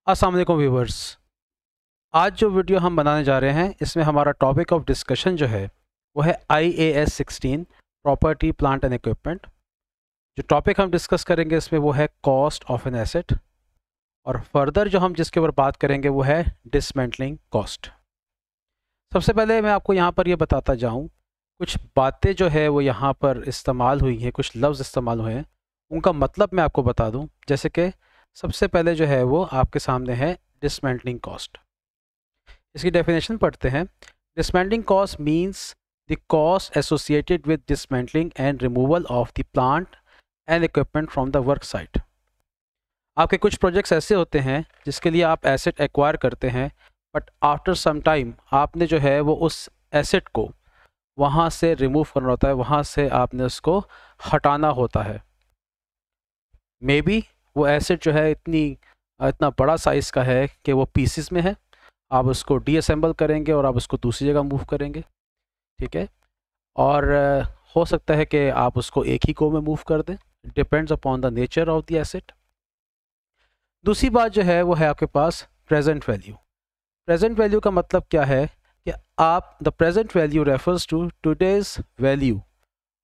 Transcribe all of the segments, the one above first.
अस्सलाम वालेकुम व्यूवर्स। आज जो वीडियो हम बनाने जा रहे हैं इसमें हमारा टॉपिक ऑफ डिस्कशन जो है वो है IAS 16 property plant and equipment. जो टॉपिक हम डिस्कस करेंगे इसमें वो है कॉस्ट ऑफ एन एसेट, और फर्दर जो हम जिसके ऊपर बात करेंगे वो है डिसमेंटलिंग कॉस्ट। सबसे पहले मैं आपको यहाँ पर ये बताता जाऊँ, कुछ बातें जो है वो यहाँ पर इस्तेमाल हुई हैं, कुछ लफ्ज़ इस्तेमाल हुए हैं, उनका मतलब मैं आपको बता दूँ। जैसे कि सबसे पहले जो है वो आपके सामने है डिसमेंटलिंग कॉस्ट। इसकी डेफिनेशन पढ़ते हैं। Dismantling cost means the cost associated with dismantling and removal of the plant and equipment from the work site. आपके कुछ प्रोजेक्ट्स ऐसे होते हैं जिसके लिए आप एसेट एक्वायर करते हैं, बट आफ्टर सम टाइम आपने जो है वो उस एसेट को वहाँ से रिमूव करना होता है, वहाँ से आपने उसको हटाना होता है। मे बी वो एसेट जो है इतना बड़ा साइज़ का है कि वो पीसीस में है, आप उसको डीअसेंबल करेंगे और आप उसको दूसरी जगह मूव करेंगे, ठीक है। और हो सकता है कि आप उसको एक ही को में मूव कर दें, depends upon the nature of the asset. दूसरी बात जो है वो है आपके पास प्रेजेंट वैल्यू। प्रेजेंट वैल्यू का मतलब क्या है कि the present value refers to today's value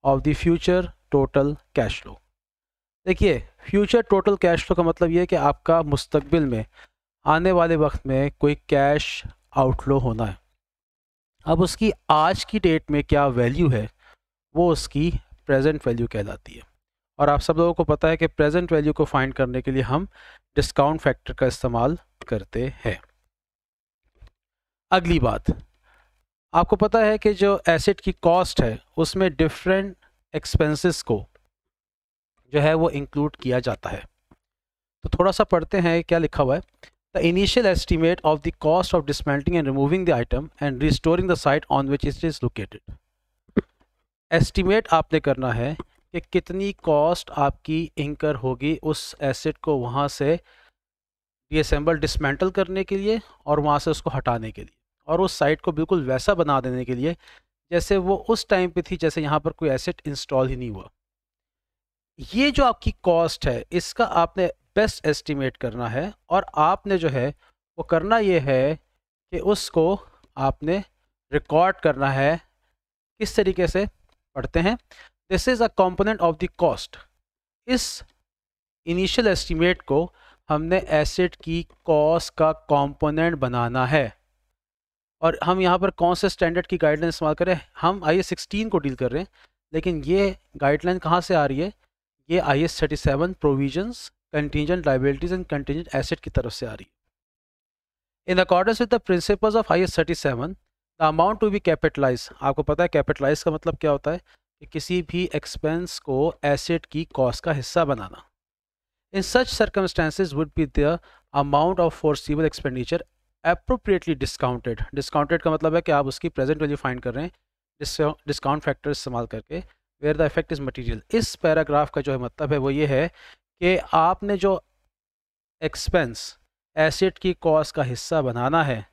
of the future total cash flow. देखिए, फ्यूचर टोटल कैश फ्लो का मतलब ये है कि आपका मुस्तकबिल में आने वाले वक्त में कोई कैश आउटफ्लो होना है। अब उसकी आज की डेट में क्या वैल्यू है वो उसकी प्रेजेंट वैल्यू कहलाती है। और आप सब लोगों को पता है कि प्रेजेंट वैल्यू को फाइंड करने के लिए हम डिस्काउंट फैक्टर का इस्तेमाल करते हैं। अगली बात, आपको पता है कि जो एसेट की कॉस्ट है उसमें डिफरेंट एक्सपेंसेस को जो है वो इंक्लूड किया जाता है। तो थोड़ा सा पढ़ते हैं क्या लिखा हुआ है। The initial estimate of the cost of dismantling and removing the item and restoring the site on which it is located. Estimate आपने करना है कि कितनी कॉस्ट आपकी इंकर होगी उस एसेट को वहाँ से डीअसेंबल डिसमेंटल करने के लिए और वहाँ से उसको हटाने के लिए, और उस साइट को बिल्कुल वैसा बना देने के लिए जैसे वो उस टाइम पे थी, जैसे यहाँ पर कोई एसेट इंस्टॉल ही नहीं हुआ। ये जो आपकी कॉस्ट है इसका आपने बेस्ट एस्टिमेट करना है, और आपने जो है वो करना ये है कि उसको आपने रिकॉर्ड करना है। किस तरीके से पढ़ते हैं, this is a component of the cost. इस इनिशियल एस्टिमेट को हमने एसेट की कॉस्ट का कंपोनेंट बनाना है। और हम यहाँ पर कौन से स्टैंडर्ड की गाइडलाइन इस्तेमाल करें, हम IAS 16 को डील कर रहे हैं, लेकिन ये गाइडलाइन कहाँ से आ रही है, ये IAS 37 provisions contingent liabilities and contingent asset की तरफ से आ रही है। In accordance with the principles of IAS 37 the amount to be capitalize. आपको पता है कैपिटलाइज का मतलब क्या होता है, कि किसी भी एक्सपेंस को एसेट की कॉस्ट का हिस्सा बनाना। In such circumstances would be the amount of forcible expenditure appropriately discounted. Discounted का मतलब है कि आप उसकी प्रेजेंट वैल्यू फाइंड कर रहे हैं डिस्काउंट फैक्टर इस्तेमाल करके, where the effect is material. इस पैराग्राफ का जो है मतलब है वो ये है कि आपने जो एक्सपेंस एसेट की कॉस्ट का हिस्सा बनाना है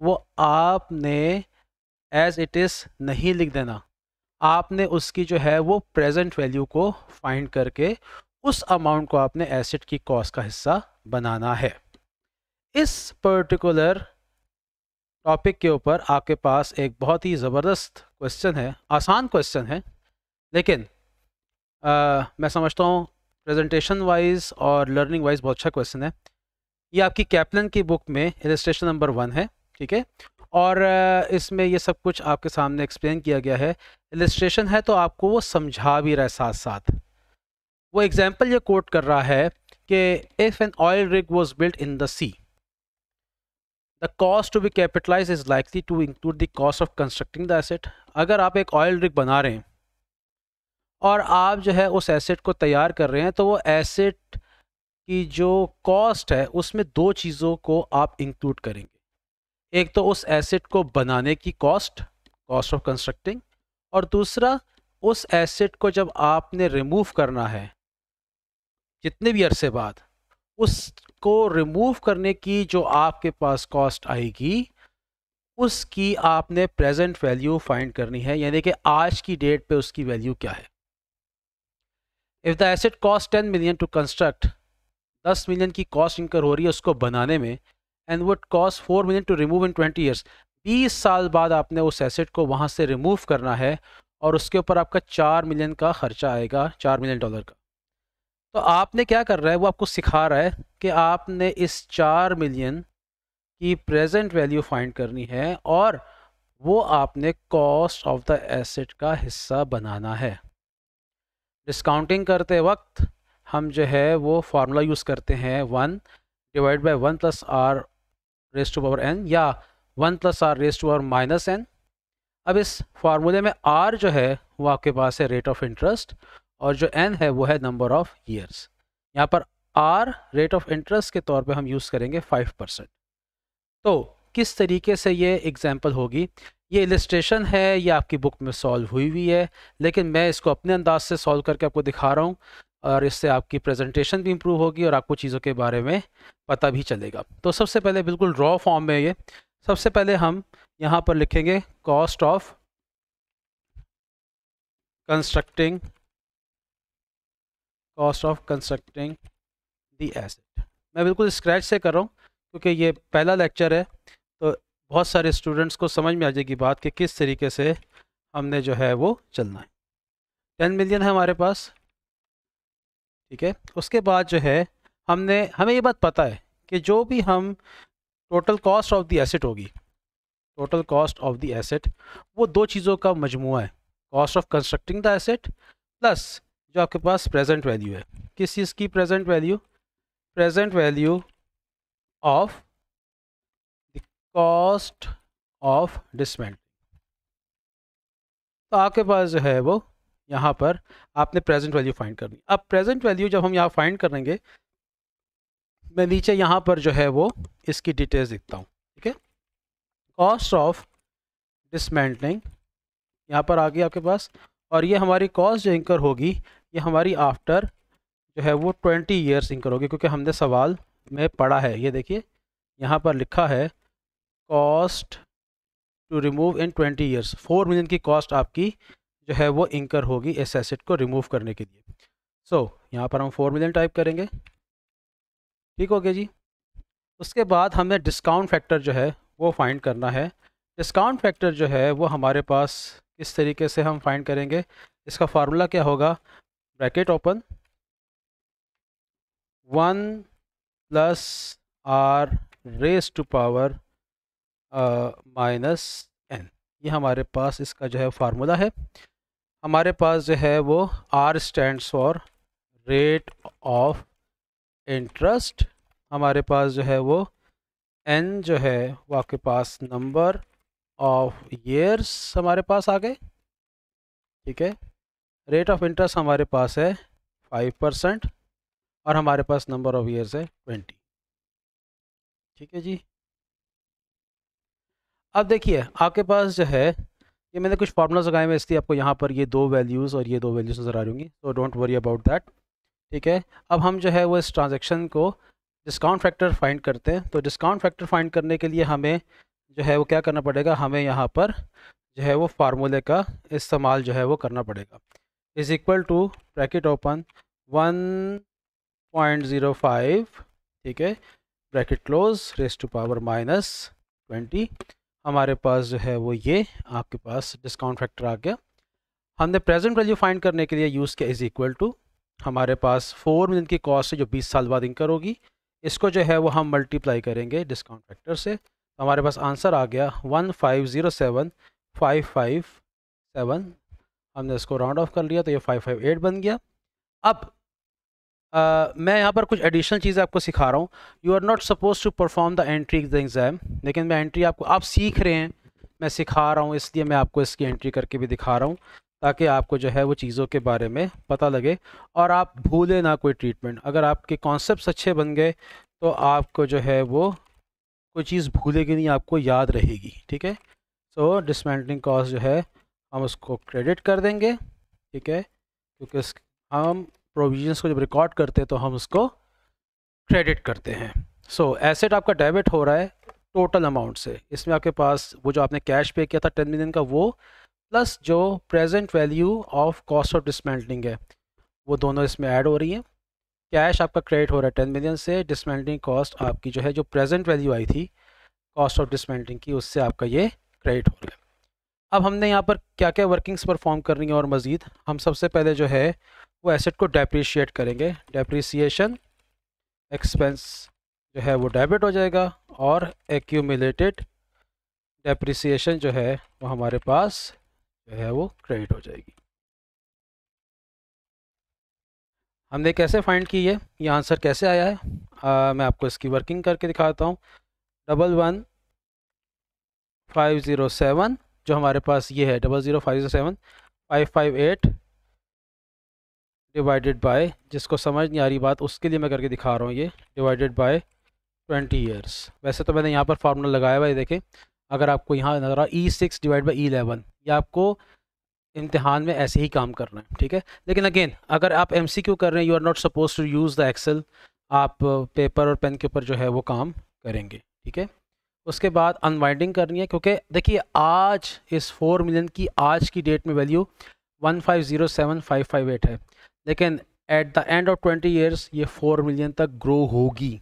वो आपने एज इट इज़ नहीं लिख देना, आपने उसकी जो है वो प्रेजेंट वैल्यू को फाइंड करके उस अमाउंट को आपने एसेट की कॉस्ट का हिस्सा बनाना है। इस पर्टिकुलर टॉपिक के ऊपर आपके पास एक बहुत ही ज़बरदस्त क्वेश्चन है, आसान क्वेश्चन है, लेकिन मैं समझता हूँ प्रेजेंटेशन वाइज और लर्निंग वाइज बहुत अच्छा क्वेश्चन है। ये आपकी कैप्लन की बुक में इलस्ट्रेशन नंबर 1 है, ठीक है। और इसमें ये सब कुछ आपके सामने एक्सप्लेन किया गया है। इलस्ट्रेशन है तो आपको वो समझा भी रहा है साथ साथ। वो एग्जाम्पल ये कोट कर रहा है कि if an oil rig was built in the sea, the cost to be capitalize is likely to include the cost of constructing the asset. अगर आप एक ऑयल रिग बना रहे हैं और आप जो है उस एसेट को तैयार कर रहे हैं, तो वो एसेट की जो कॉस्ट है उसमें दो चीज़ों को आप इंक्लूड करेंगे। एक तो उस एसेट को बनाने की कॉस्ट, कॉस्ट ऑफ कंस्ट्रक्टिंग, और दूसरा उस एसेट को जब आपने रिमूव करना है जितने भी अरसे बाद, उसको रिमूव करने की जो आपके पास कॉस्ट आएगी उसकी आपने प्रेजेंट वैल्यू फाइंड करनी है, यानी कि आज की डेट पे उसकी वैल्यू क्या है। If the asset cost 10 million to construct, 10 million की कॉस्ट इंकर हो रही है उसको बनाने में, and would cost 4 million to remove in 20 years, 20 साल बाद आपने उस एसेट को वहाँ से रिमूव करना है और उसके ऊपर आपका 4 मिलियन का खर्चा आएगा, $4 मिलियन का। तो आपने क्या कर रहा है, वो आपको सिखा रहा है कि आपने इस 4 मिलियन की प्रेजेंट वैल्यू फाइंड करनी है और वो आपने कॉस्ट ऑफ द एसेट का हिस्सा बनाना है। डिस्काउंटिंग करते वक्त हम जो है वो फार्मूला यूज़ करते हैं 1 divide by 1 plus r raise to power n या 1 plus r raise to power minus n. अब इस फार्मूले में आर जो है वो आपके पास है रेट ऑफ इंटरेस्ट और जो एन है वो है नंबर ऑफ ईयर्स। यहाँ पर आर रेट ऑफ इंटरेस्ट के तौर पे हम यूज़ करेंगे 5%। तो किस तरीके से ये एग्जांपल होगी, ये इलस्ट्रेशन है, ये आपकी बुक में सॉल्व हुई है, लेकिन मैं इसको अपने अंदाज से सॉल्व करके आपको दिखा रहा हूँ और इससे आपकी प्रेजेंटेशन भी इम्प्रूव होगी और आपको चीज़ों के बारे में पता भी चलेगा। तो सबसे पहले बिल्कुल रॉ फॉर्म में ये, सबसे पहले हम यहाँ पर लिखेंगे cost of constructing the asset. मैं बिल्कुल स्क्रैच से कर रहा हूँ क्योंकि ये पहला लेक्चर है, तो बहुत सारे स्टूडेंट्स को समझ में आ जाएगी बात कि किस तरीके से हमने जो है वो चलना है। 10 मिलियन है हमारे पास, ठीक है। उसके बाद जो है हमें ये बात पता है कि जो भी हम total cost of the asset होगी, total cost of the asset वो दो चीज़ों का मजमूआ है, cost of constructing the asset plus जो आपके पास प्रेजेंट वैल्यू है। किस चीज़ की present value? Present value of the cost of dismantling. तो आपके पास जो है वो यहाँ पर आपने प्रेजेंट वैल्यू फाइंड करनी। अब प्रेजेंट वैल्यू जब हम यहाँ फाइंड करेंगे, मैं नीचे यहाँ पर जो है वो इसकी डिटेल्स लिखता हूँ, ठीक है। कॉस्ट ऑफ डिसमेंटलिंग यहाँ पर आ गई आपके पास, और ये हमारी कॉस्ट जो इंकर होगी ये हमारी आफ्टर जो है वो 20 ईयर्स इंकर होगी, क्योंकि हमने सवाल में पढ़ा है, ये देखिए यहाँ पर लिखा है cost to remove in 20 years. 4 million की कॉस्ट आपकी जो है वो इंकर होगी इस एसेट को रिमूव करने के लिए। सो यहाँ पर हम 4 मिलियन टाइप करेंगे, ठीक हो गया जी। उसके बाद हमें डिस्काउंट फैक्टर जो है वो फाइंड करना है। डिस्काउंट फैक्टर जो है वो हमारे पास किस तरीके से हम फाइंड करेंगे, इसका फार्मूला क्या होगा, bracket open 1 plus r raise to power minus n. ये हमारे पास इसका जो है फार्मूला है। हमारे पास जो है वो r stands for rate of interest, हमारे पास जो है वो एन जो है वो आपके पास नंबर ऑफ ईयर्स हमारे पास आ गए, ठीक है। रेट ऑफ इंटरेस्ट हमारे पास है 5% और हमारे पास नंबर ऑफ ईयर्स है 20, ठीक है जी। अब देखिए आपके पास जो है ये मैंने कुछ फार्मूलाज लगाए हैं, इसलिए आपको यहाँ पर ये दो वैल्यूज़ और ये दो वैल्यूज़ नज़र आ रही होंगी, तो डोंट वरी अबाउट दैट, ठीक है। अब हम जो है वो इस ट्रांजैक्शन को डिस्काउंट फैक्टर फाइंड करते हैं। तो डिस्काउंट फैक्टर फाइंड करने के लिए हमें जो है वो क्या करना पड़ेगा, हमें यहाँ पर जो है वो फार्मूले का इस्तेमाल जो है वो करना पड़ेगा। Is equal to bracket open 1.05, ठीक है, bracket close raise to power minus 20। हमारे पास जो है वो ये आपके पास डिस्काउंट फैक्टर आ गया। हमने प्रेजेंट वैल्यू फाइंड करने के लिए यूज़ किया इज़ इक्वल टू, हमारे पास 4 मिलियन की कॉस्ट है जो 20 साल बाद इंकर होगी, इसको जो है वो हम मल्टीप्लाई करेंगे डिस्काउंट फैक्टर से। तो हमारे पास आंसर आ गया 1507557। हमने इसको राउंड ऑफ कर लिया तो ये 558 बन गया। अब मैं यहाँ पर कुछ एडिशनल चीज़ें आपको सिखा रहा हूँ। You are not suppose to perform the entry the exam, लेकिन मैं एंट्री आपको, आप सीख रहे हैं, मैं सिखा रहा हूँ, इसलिए मैं आपको इसकी एंट्री करके भी दिखा रहा हूँ ताकि आपको जो है वो चीज़ों के बारे में पता लगे और आप भूले ना कोई ट्रीटमेंट। अगर आपके कॉन्सेप्ट्स अच्छे बन गए तो आपको जो है वो कोई चीज़ भूलेगी नहीं, आपको याद रहेगी, ठीक है। सो डिसमेंटलिंग कॉस्ट जो है हम उसको क्रेडिट कर देंगे, ठीक है, क्योंकि हम प्रोविजंस को जब रिकॉर्ड करते हैं तो हम उसको क्रेडिट करते हैं। सो एसेट आपका डेबिट हो रहा है टोटल अमाउंट से, इसमें आपके पास वो जो आपने कैश पे किया था 10 मिलियन का वो प्लस जो present value of cost of dismantling है वो दोनों इसमें ऐड हो रही हैं, कैश आपका क्रेडिट हो रहा है 10 मिलियन से, डिसमेंटलिंग कॉस्ट आपकी जो है जो प्रेजेंट वैल्यू आई थी कॉस्ट ऑफ डिसमेंटलिंग की, उससे आपका ये क्रेडिट हो रहा है। अब हमने यहाँ पर क्या क्या वर्किंग्स परफॉर्म करनी है और मज़ीद हम सबसे पहले जो है वो एसेट को डेप्रिशिएट करेंगे। डेप्रिसिएशन एक्सपेंस जो है वो डेबिट हो जाएगा और एक्यूमुलेटेड डेप्रिसिएशन जो है वो हमारे पास जो है वो क्रेडिट हो जाएगी। हमने कैसे फाइंड की है, ये आंसर कैसे आया है, मैं आपको इसकी वर्किंग करके दिखाता हूँ। 11507 जो हमारे पास ये है 00507 558 डिवाइडेड बाय, जिसको समझ नहीं आ रही बात उसके लिए मैं करके दिखा रहा हूँ, ये डिवाइडेड बाय 20 ईयर्स। वैसे तो मैंने यहाँ पर फार्मूला लगाया हुआ है, देखें अगर आपको यहाँ नजर आ E6 डिवाइड बाई E11, ये आपको इम्तिहान में ऐसे ही काम करना है, ठीक है। लेकिन अगेन अगर आप MCQ कर रहे हैं, you are not suppose to use the excel, आप पेपर और पेन के ऊपर जो है वो काम करेंगे, ठीक है। उसके बाद अनवाइंडिंग करनी है, क्योंकि देखिए आज इस 4 मिलियन की आज की डेट में वैल्यू 1507558 है, लेकिन at the end of 20 years ये 4 मिलियन तक ग्रो होगी।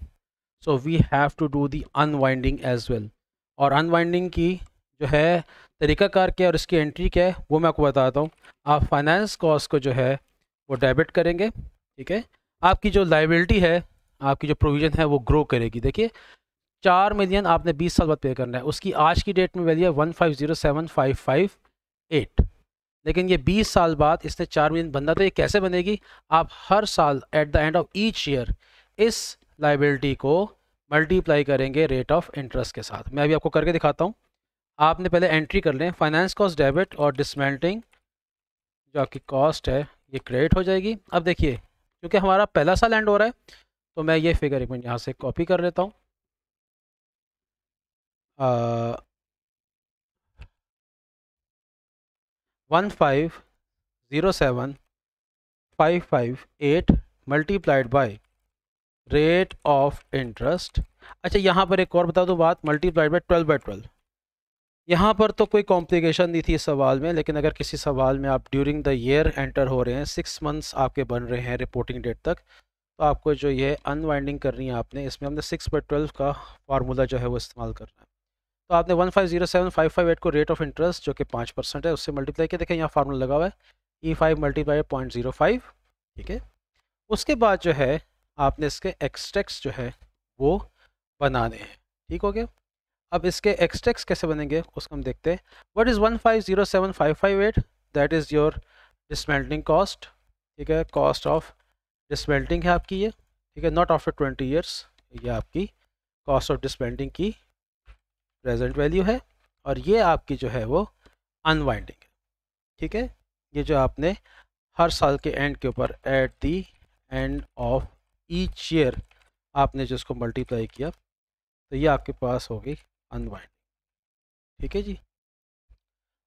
So we have to do the unwinding as well. और अनवाइंडिंग की जो है तरीकाकार क्या है और इसकी एंट्री क्या है वो मैं आपको बताता हूँ। आप फाइनेंस कॉस्ट को जो है वो डेबिट करेंगे, ठीक है। आपकी जो लाइबिलिटी है, आपकी जो प्रोविज़न है वो ग्रो करेगी। देखिए 4 मिलियन आपने 20 साल बाद पे करना है, उसकी आज की डेट में वैल्यू है 1507558, लेकिन ये 20 साल बाद इसने 4 मिलियन बनना, तो ये कैसे बनेगी, आप हर साल eight the end of each year इस लाइबिलिटी को मल्टीप्लाई करेंगे रेट ऑफ इंटरेस्ट के साथ। मैं अभी आपको करके दिखाता हूँ। आपने पहले एंट्री कर लें, फाइनेंस कॉस्ट डेबिट और डिसमेंटलिंग जो आपकी कॉस्ट है ये क्रेडिट हो जाएगी। अब देखिए क्योंकि हमारा पहला साल एंड हो रहा है, तो मैं ये फिगर एक मिनट यहाँ से कॉपी कर लेता हूँ। 1507558 multiplied by rate of interest. अच्छा यहाँ पर एक और बता दो बात, मल्टीप्लाइड बाय 12/12। यहाँ पर तो कोई कॉम्प्लिकेशन नहीं थी इस सवाल में, लेकिन अगर किसी सवाल में आप ड्यूरिंग द ईयर एंटर हो रहे हैं, 6 मंथ्स आपके बन रहे हैं रिपोर्टिंग डेट तक, तो आपको जो ये अनवाइंडिंग करनी है आपने, इसमें हमने 6/12 का फार्मूला जो है वो इस्तेमाल करना है। तो आपने 1507558 को रेट ऑफ इंटरेस्ट जो कि 5% है उससे मल्टीप्लाई किया, देखें यहाँ फार्मूला लगा हुआ है E5 मल्टीप्लाई 0.05, ठीक है। उसके बाद जो है आपने इसके एक्सट्रैक्ट्स जो है वो बनाने हैं, ठीक हो गया। अब इसके एक्सट्रैक्ट्स कैसे बनेंगे उसको हम देखते हैं। What is 1507558, that is your dismantling cost, ठीक है। कॉस्ट ऑफ डिसमेंटलिंग है आपकी ये, ठीक है, नॉट आफ्टर 20 ईयर्स, ये आपकी कॉस्ट ऑफ डिसमेंटलिंग की प्रेजेंट वैल्यू है, और ये आपकी जो है वो अनवाइंडिंग है, ठीक है। ये जो आपने हर साल के एंड के ऊपर at the end of each year आपने जो इसको मल्टीप्लाई किया, तो ये आपके पास होगी अनवाइंडिंग, ठीक है जी।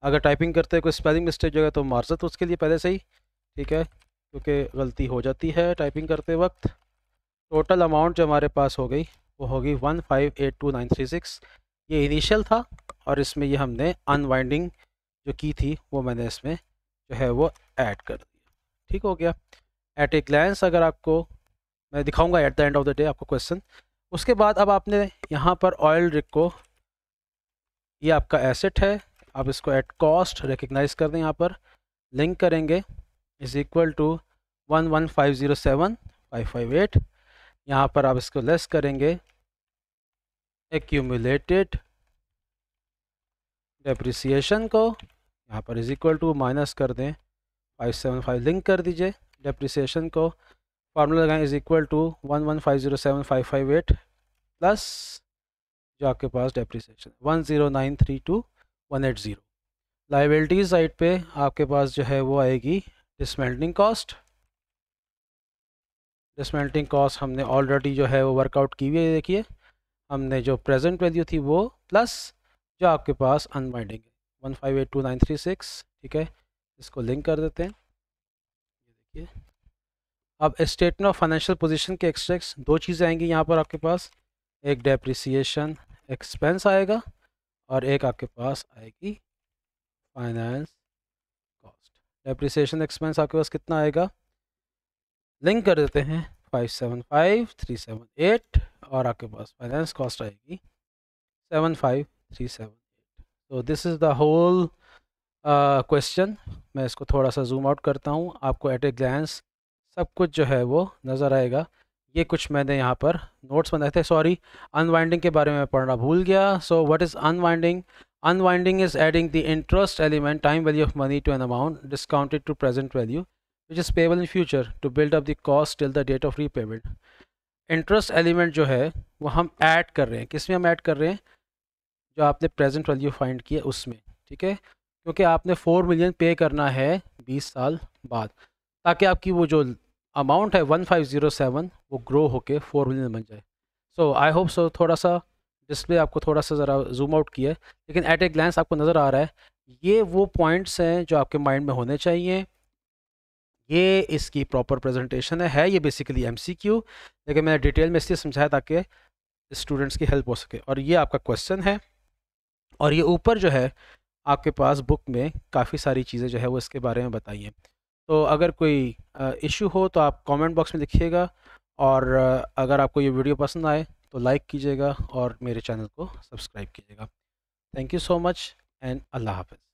अगर टाइपिंग करते कोई स्पेलिंग मिस्टेक जो है तो मार्जत उसके लिए पहले से ही, ठीक है, क्योंकि गलती हो जाती है टाइपिंग करते वक्त। टोटल अमाउंट जो हमारे पास हो गई वो होगी 1582936, ये इनिशियल था, और इसमें ये हमने अनवाइंडिंग जो की थी वो मैंने इसमें जो है वो ऐड कर दिया, ठीक हो गया। एट ए ग्लैंस अगर आपको मैं दिखाऊंगा eight the end of the day आपको क्वेश्चन। उसके बाद अब आपने यहाँ पर ऑयल रिग को, ये आपका एसेट है, आप इसको एट कॉस्ट रिकग्नाइज कर दें, यहाँ पर लिंक करेंगे इज इक्वल टू 11507,558, यहाँ पर आप इसको लेस करेंगे एक्यूमुलेटेड डेप्रिसिएशन को, यहाँ पर इज इक्वल टू माइनस कर दें 575, लिंक कर दीजिए डेप्रिसिएशन को, फार्मूला लगाएं इज इक्वल टू 11507,558 प्लस जो आपके पास डेप्रिसिएशन 10932,180। लाइबिलिटीज साइड पे आपके पास जो है वो आएगी डिसमेंटलिंग कॉस्ट। डिसमेंटलिंग कॉस्ट हमने ऑलरेडी जो है वो वर्कआउट की हुई है, देखिए हमने जो प्रेजेंट वैल्यू थी वो प्लस जो आपके पास अनवाइंडिंग है 1582936, ठीक है। इसको लिंक कर देते हैं, ये देखिए। अब स्टेटमेंट ऑफ फाइनेंशियल पोजीशन के एक्सट्रैक्ट्स दो चीज़ें आएंगी यहाँ पर आपके पास, एक डेप्रिसिएशन एक्सपेंस आएगा और एक आपके पास आएगी फाइनेंस कॉस्ट। डेप्रिसिएशन एक्सपेंस आपके पास कितना आएगा, लिंक कर देते हैं 575378 और आपके पास फाइनेंस कॉस्ट आएगी 75378। तो this is the whole question. मैं इसको थोड़ा सा जूम आउट करता हूँ, आपको एट ए ग्लैंस सब कुछ जो है वो नज़र आएगा। ये कुछ मैंने यहाँ पर नोट्स बनाए थे, सॉरी अनवाइंडिंग के बारे में पढ़ना भूल गया। So what is unwinding? Unwinding is adding the interest element, time value of money, to an amount discounted to present value, which is payable in future to build up the cost till the date of repayment. Interest element जो है वो हम add कर रहे हैं, किस में हम ऐड कर रहे हैं? जो आपने प्रेजेंट वैल्यू फाइंड की है उसमें, ठीक है, क्योंकि आपने 4 मिलियन पे करना है 20 साल बाद, ताकि आपकी वो जो अमाउंट है 1507 वो ग्रो होके 4 मिलियन बन जाए। सो आई होप सो थोड़ा सा डिस्प्ले आपको थोड़ा सा ज़रा जूम आउट किया है, लेकिन एट ए ग्लैंस आपको नज़र आ रहा है ये वो पॉइंट्स हैं जो आपके माइंड में होने चाहिए। ये इसकी प्रॉपर प्रेजेंटेशन है ये बेसिकली MCQ, लेकिन मैंने डिटेल में इसलिए समझाया ताकि स्टूडेंट्स की हेल्प हो सके। और ये आपका क्वेश्चन है, और ये ऊपर जो है आपके पास बुक में काफ़ी सारी चीज़ें जो है वो इसके बारे में बताई हैं। तो अगर कोई इशू हो तो आप कमेंट बॉक्स में लिखिएगा, और अगर आपको ये वीडियो पसंद आए तो लाइक कीजिएगा और मेरे चैनल को सब्सक्राइब कीजिएगा। Thank you so much and अल्लाह हाफ़िज़।